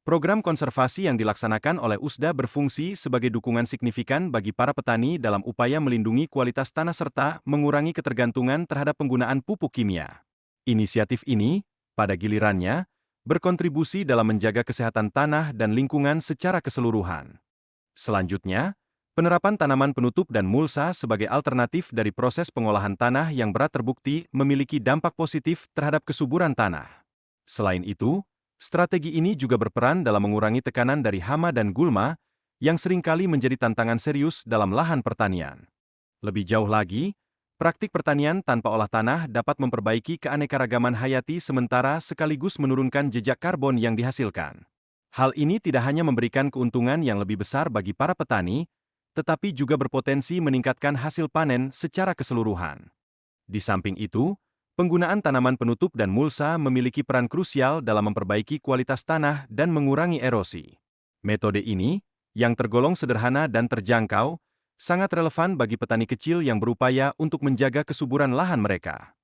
Program konservasi yang dilaksanakan oleh USDA berfungsi sebagai dukungan signifikan bagi para petani dalam upaya melindungi kualitas tanah serta mengurangi ketergantungan terhadap penggunaan pupuk kimia. Inisiatif ini, pada gilirannya, berkontribusi dalam menjaga kesehatan tanah dan lingkungan secara keseluruhan. Selanjutnya, penerapan tanaman penutup dan mulsa sebagai alternatif dari proses pengolahan tanah yang berat terbukti memiliki dampak positif terhadap kesuburan tanah. Selain itu, strategi ini juga berperan dalam mengurangi tekanan dari hama dan gulma, yang seringkali menjadi tantangan serius dalam lahan pertanian. Lebih jauh lagi, praktik pertanian tanpa olah tanah dapat memperbaiki keanekaragaman hayati sementara sekaligus menurunkan jejak karbon yang dihasilkan. Hal ini tidak hanya memberikan keuntungan yang lebih besar bagi para petani, tetapi juga berpotensi meningkatkan hasil panen secara keseluruhan. Di samping itu, penggunaan tanaman penutup dan mulsa memiliki peran krusial dalam memperbaiki kualitas tanah dan mengurangi erosi. Metode ini, yang tergolong sederhana dan terjangkau, sangat relevan bagi petani kecil yang berupaya untuk menjaga kesuburan lahan mereka.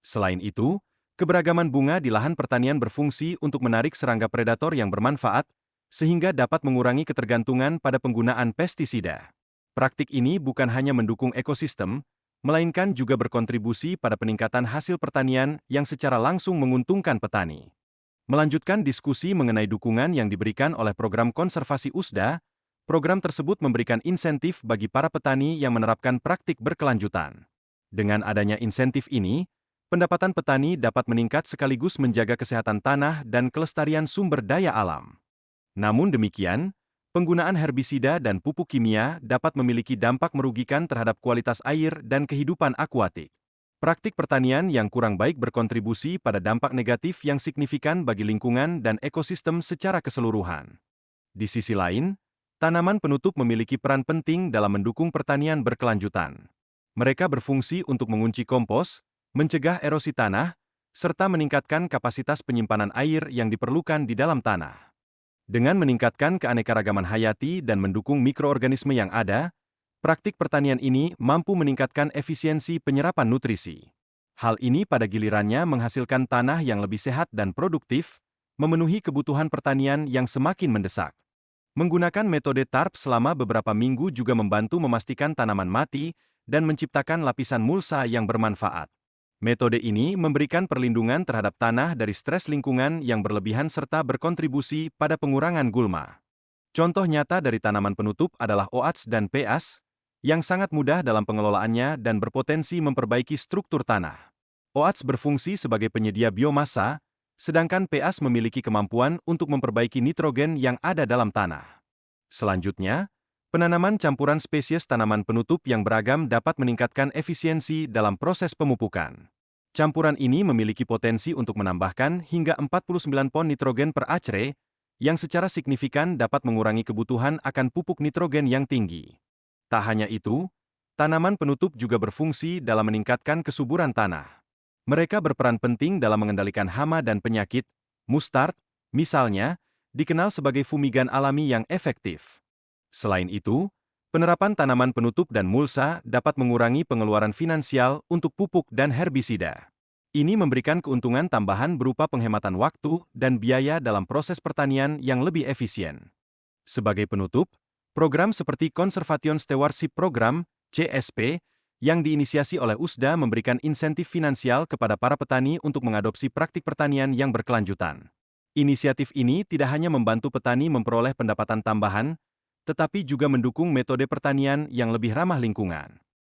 Selain itu, keberagaman bunga di lahan pertanian berfungsi untuk menarik serangga predator yang bermanfaat, sehingga dapat mengurangi ketergantungan pada penggunaan pestisida. Praktik ini bukan hanya mendukung ekosistem, melainkan juga berkontribusi pada peningkatan hasil pertanian yang secara langsung menguntungkan petani. Melanjutkan diskusi mengenai dukungan yang diberikan oleh program konservasi USDA, program tersebut memberikan insentif bagi para petani yang menerapkan praktik berkelanjutan. Dengan adanya insentif ini, pendapatan petani dapat meningkat sekaligus menjaga kesehatan tanah dan kelestarian sumber daya alam. Namun demikian, penggunaan herbisida dan pupuk kimia dapat memiliki dampak merugikan terhadap kualitas air dan kehidupan akuatik. Praktik pertanian yang kurang baik berkontribusi pada dampak negatif yang signifikan bagi lingkungan dan ekosistem secara keseluruhan. Di sisi lain, tanaman penutup memiliki peran penting dalam mendukung pertanian berkelanjutan. Mereka berfungsi untuk mengunci kompos, mencegah erosi tanah, serta meningkatkan kapasitas penyimpanan air yang diperlukan di dalam tanah. Dengan meningkatkan keanekaragaman hayati dan mendukung mikroorganisme yang ada, praktik pertanian ini mampu meningkatkan efisiensi penyerapan nutrisi. Hal ini pada gilirannya menghasilkan tanah yang lebih sehat dan produktif, memenuhi kebutuhan pertanian yang semakin mendesak. Menggunakan metode TARP selama beberapa minggu juga membantu memastikan tanaman mati dan menciptakan lapisan mulsa yang bermanfaat. Metode ini memberikan perlindungan terhadap tanah dari stres lingkungan yang berlebihan serta berkontribusi pada pengurangan gulma. Contoh nyata dari tanaman penutup adalah OATS dan PAS, yang sangat mudah dalam pengelolaannya dan berpotensi memperbaiki struktur tanah. OATS berfungsi sebagai penyedia biomasa, sedangkan PAS memiliki kemampuan untuk memperbaiki nitrogen yang ada dalam tanah. Selanjutnya, penanaman campuran spesies tanaman penutup yang beragam dapat meningkatkan efisiensi dalam proses pemupukan. Campuran ini memiliki potensi untuk menambahkan hingga 49 pon nitrogen per acre, yang secara signifikan dapat mengurangi kebutuhan akan pupuk nitrogen yang tinggi. Tak hanya itu, tanaman penutup juga berfungsi dalam meningkatkan kesuburan tanah. Mereka berperan penting dalam mengendalikan hama dan penyakit. Mustard, misalnya, dikenal sebagai fumigan alami yang efektif. Selain itu, penerapan tanaman penutup dan mulsa dapat mengurangi pengeluaran finansial untuk pupuk dan herbisida. Ini memberikan keuntungan tambahan berupa penghematan waktu dan biaya dalam proses pertanian yang lebih efisien. Sebagai penutup, program seperti Conservation Stewardship Program, CSP, yang diinisiasi oleh USDA memberikan insentif finansial kepada para petani untuk mengadopsi praktik pertanian yang berkelanjutan. Inisiatif ini tidak hanya membantu petani memperoleh pendapatan tambahan, tetapi juga mendukung metode pertanian yang lebih ramah lingkungan.